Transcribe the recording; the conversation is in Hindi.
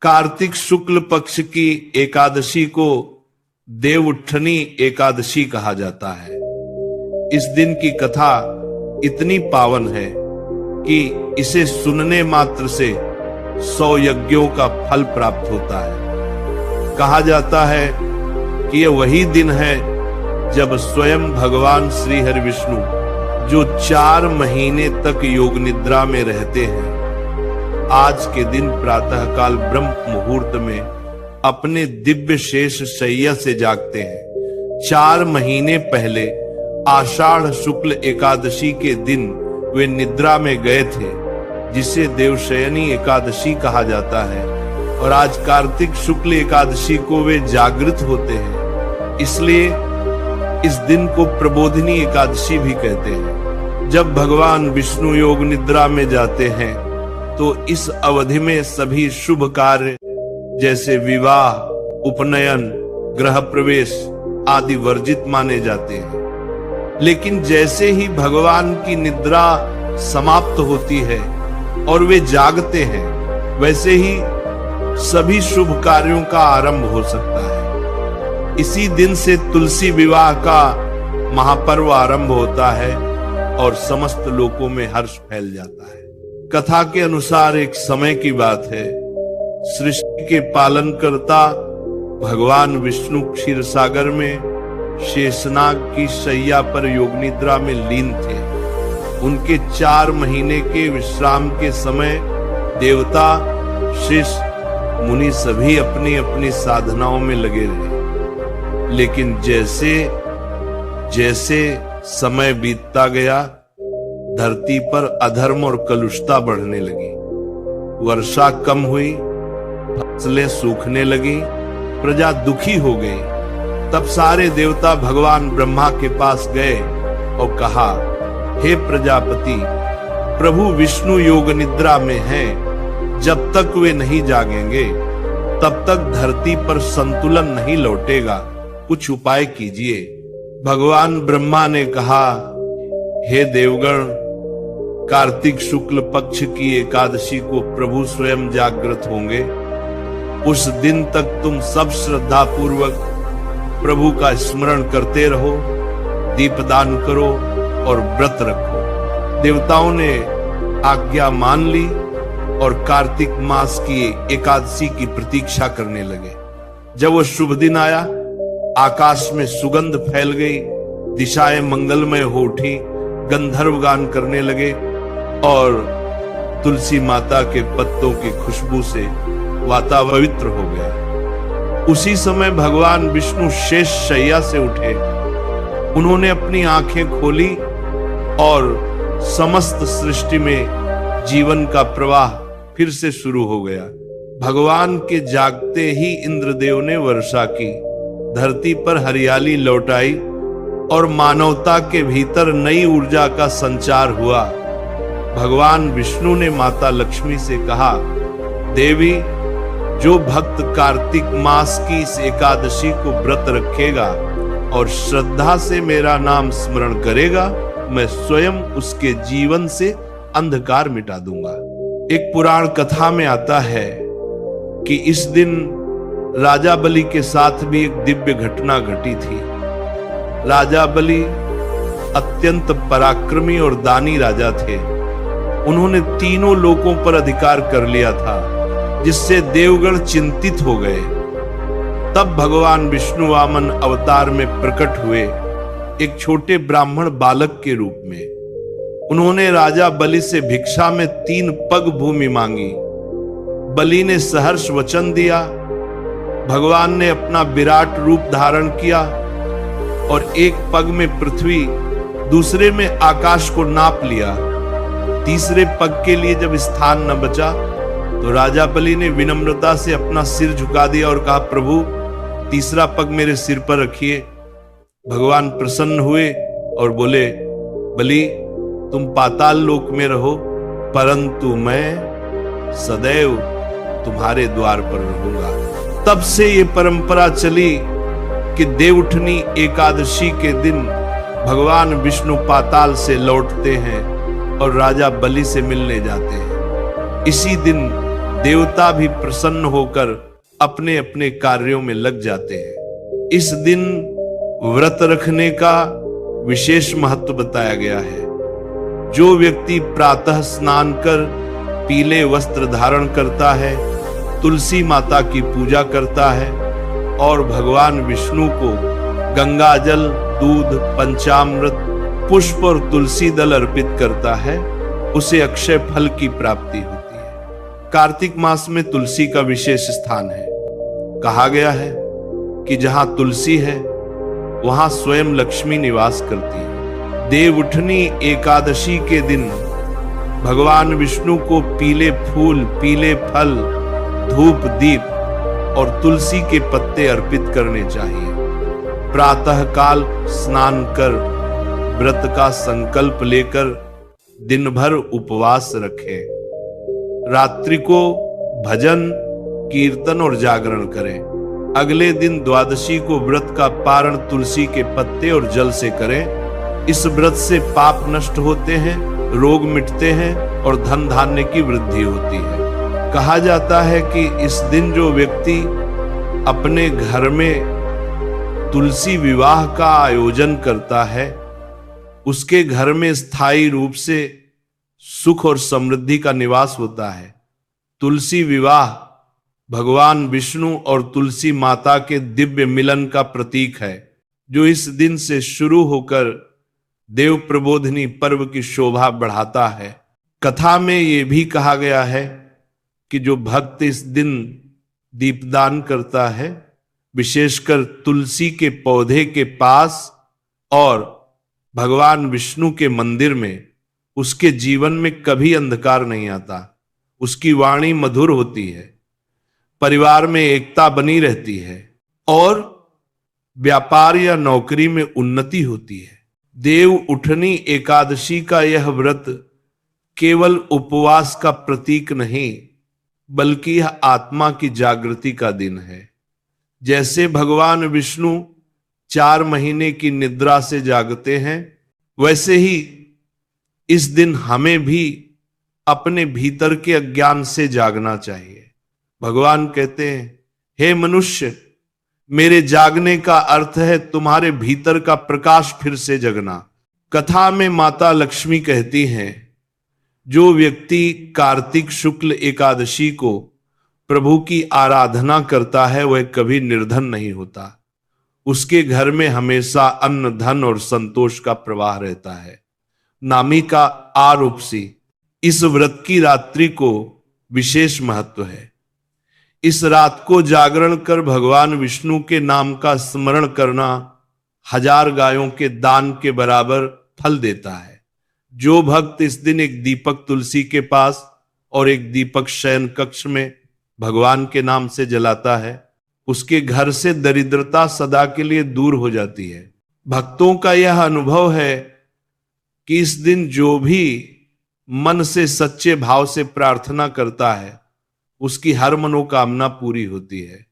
कार्तिक शुक्ल पक्ष की एकादशी को देवउठनी एकादशी कहा जाता है। इस दिन की कथा इतनी पावन है कि इसे सुनने मात्र से 100 यज्ञों का फल प्राप्त होता है। कहा जाता है कि यह वही दिन है जब स्वयं भगवान श्री हरि विष्णु, जो 4 महीने तक योग निद्रा में रहते हैं, आज के दिन प्रातःकाल ब्रह्म मुहूर्त में अपने दिव्य शेष शैया से जागते हैं। 4 महीने पहले आषाढ़ शुक्ल एकादशी के दिन वे निद्रा में गए थे, जिसे देवशयनी एकादशी कहा जाता है, और आज कार्तिक शुक्ल एकादशी को वे जागृत होते हैं, इसलिए इस दिन को प्रबोधिनी एकादशी भी कहते हैं। जब भगवान विष्णु योग निद्रा में जाते हैं तो इस अवधि में सभी शुभ कार्य जैसे विवाह, उपनयन, गृह प्रवेश आदि वर्जित माने जाते हैं। लेकिन जैसे ही भगवान की निद्रा समाप्त होती है और वे जागते हैं, वैसे ही सभी शुभ कार्यों का आरंभ हो सकता है। इसी दिन से तुलसी विवाह का महापर्व आरंभ होता है और समस्त लोकों में हर्ष फैल जाता है। कथा के अनुसार एक समय की बात है, सृष्टि के पालनकर्ता भगवान विष्णु क्षीर सागर में शेषनाग की शैया पर योग निद्रा में लीन थे। उनके 4 महीने के विश्राम के समय देवता, शिष्य, मुनि सभी अपनी अपनी साधनाओं में लगे रहे। लेकिन जैसे जैसे समय बीतता गया, धरती पर अधर्म और कलुषता बढ़ने लगी। वर्षा कम हुई, फसलें सूखने लगी, प्रजा दुखी हो गई। तब सारे देवता भगवान ब्रह्मा के पास गए और कहा, हे प्रजापति, प्रभु विष्णु योग निद्रा में हैं। जब तक वे नहीं जागेंगे तब तक धरती पर संतुलन नहीं लौटेगा, कुछ उपाय कीजिए। भगवान ब्रह्मा ने कहा, हे देवगण, कार्तिक शुक्ल पक्ष की एकादशी को प्रभु स्वयं जागृत होंगे। उस दिन तक तुम सब श्रद्धा पूर्वक प्रभु का स्मरण करते रहो, दीपदान करो और व्रत रखो। देवताओं ने आज्ञा मान ली और कार्तिक मास की एकादशी की प्रतीक्षा करने लगे। जब वो शुभ दिन आया, आकाश में सुगंध फैल गई, दिशाएं मंगलमय हो उठी, गंधर्व गान करने लगे और तुलसी माता के पत्तों की खुशबू से वातावरण पवित्र हो गया। उसी समय भगवान विष्णु शेष शैया से उठे। उन्होंने अपनी आंखें खोली और समस्त सृष्टि में जीवन का प्रवाह फिर से शुरू हो गया। भगवान के जागते ही इंद्रदेव ने वर्षा की, धरती पर हरियाली लौट आई और मानवता के भीतर नई ऊर्जा का संचार हुआ। भगवान विष्णु ने माता लक्ष्मी से कहा, देवी, जो भक्त कार्तिक मास की इस एकादशी को व्रत रखेगा और श्रद्धा से मेरा नाम स्मरण करेगा, मैं स्वयं उसके जीवन से अंधकार मिटा दूंगा। एक पुराण कथा में आता है कि इस दिन राजा बलि के साथ भी एक दिव्य घटना घटी थी। राजा बलि अत्यंत पराक्रमी और दानी राजा थे। उन्होंने तीनों लोकों पर अधिकार कर लिया था, जिससे देवगण चिंतित हो गए। तब भगवान विष्णु वामन अवतार में प्रकट हुए, एक छोटे ब्राह्मण बालक के रूप में। उन्होंने राजा बलि से भिक्षा में 3 पग भूमि मांगी। बलि ने सहर्ष वचन दिया। भगवान ने अपना विराट रूप धारण किया और एक पग में पृथ्वी, दूसरे में आकाश को नाप लिया। तीसरे पग के लिए जब स्थान न बचा तो राजा बलि ने विनम्रता से अपना सिर झुका दिया और कहा, प्रभु, तीसरा पग मेरे सिर पर रखिए। भगवान प्रसन्न हुए और बोले, बलि, तुम पाताल लोक में रहो, परंतु मैं सदैव तुम्हारे द्वार पर रहूंगा। तब से ये परंपरा चली कि देवउठनी एकादशी के दिन भगवान विष्णु पाताल से लौटते हैं और राजा बलि से मिलने जाते हैं। इसी दिन देवता भी प्रसन्न होकर अपने अपने कार्यों में लग जाते हैं। इस दिन व्रत रखने का विशेष महत्व बताया गया है। जो व्यक्ति प्रातः स्नान कर पीले वस्त्र धारण करता है, तुलसी माता की पूजा करता है और भगवान विष्णु को गंगा जल, दूध, पंचामृत, पुष्प और तुलसी दल अर्पित करता है, उसे अक्षय फल की प्राप्ति होती है। कार्तिक मास में तुलसी का विशेष स्थान है। कहा गया है कि जहां तुलसी है वहां स्वयं लक्ष्मी निवास करती है। देवउठनी एकादशी के दिन भगवान विष्णु को पीले फूल, पीले फल, धूप, दीप और तुलसी के पत्ते अर्पित करने चाहिए। प्रातः काल स्नान कर व्रत का संकल्प लेकर दिन भर उपवास रखें। रात्रि को भजन, कीर्तन और जागरण करें। अगले दिन द्वादशी को व्रत का पारण तुलसी के पत्ते और जल से करें। इस व्रत से पाप नष्ट होते हैं, रोग मिटते हैं और धन धान्य की वृद्धि होती है। कहा जाता है कि इस दिन जो व्यक्ति अपने घर में तुलसी विवाह का आयोजन करता है, उसके घर में स्थायी रूप से सुख और समृद्धि का निवास होता है। तुलसी विवाह भगवान विष्णु और तुलसी माता के दिव्य मिलन का प्रतीक है, जो इस दिन से शुरू होकर देव प्रबोधिनी पर्व की शोभा बढ़ाता है। कथा में यह भी कहा गया है कि जो भक्त इस दिन दीपदान करता है, विशेषकर तुलसी के पौधे के पास और भगवान विष्णु के मंदिर में, उसके जीवन में कभी अंधकार नहीं आता। उसकी वाणी मधुर होती है, परिवार में एकता बनी रहती है और व्यापार या नौकरी में उन्नति होती है। देव उठनी एकादशी का यह व्रत केवल उपवास का प्रतीक नहीं, बल्कि यह आत्मा की जागृति का दिन है। जैसे भगवान विष्णु 4 महीने की निद्रा से जागते हैं, वैसे ही इस दिन हमें भी अपने भीतर के अज्ञान से जागना चाहिए। भगवान कहते हैं, हे मनुष्य, मेरे जागने का अर्थ है तुम्हारे भीतर का प्रकाश फिर से जगना। कथा में माता लक्ष्मी कहती हैं, जो व्यक्ति कार्तिक शुक्ल एकादशी को प्रभु की आराधना करता है, वह कभी निर्धन नहीं होता। उसके घर में हमेशा अन्न, धन और संतोष का प्रवाह रहता है। नामिका आरूपसी, इस व्रत की रात्रि को विशेष महत्व है। इस रात को जागरण कर भगवान विष्णु के नाम का स्मरण करना 1000 गायों के दान के बराबर फल देता है। जो भक्त इस दिन एक दीपक तुलसी के पास और एक दीपक शयन कक्ष में भगवान के नाम से जलाता है, उसके घर से दरिद्रता सदा के लिए दूर हो जाती है। भक्तों का यह अनुभव है कि इस दिन जो भी मन से सच्चे भाव से प्रार्थना करता है, उसकी हर मनोकामना पूरी होती है।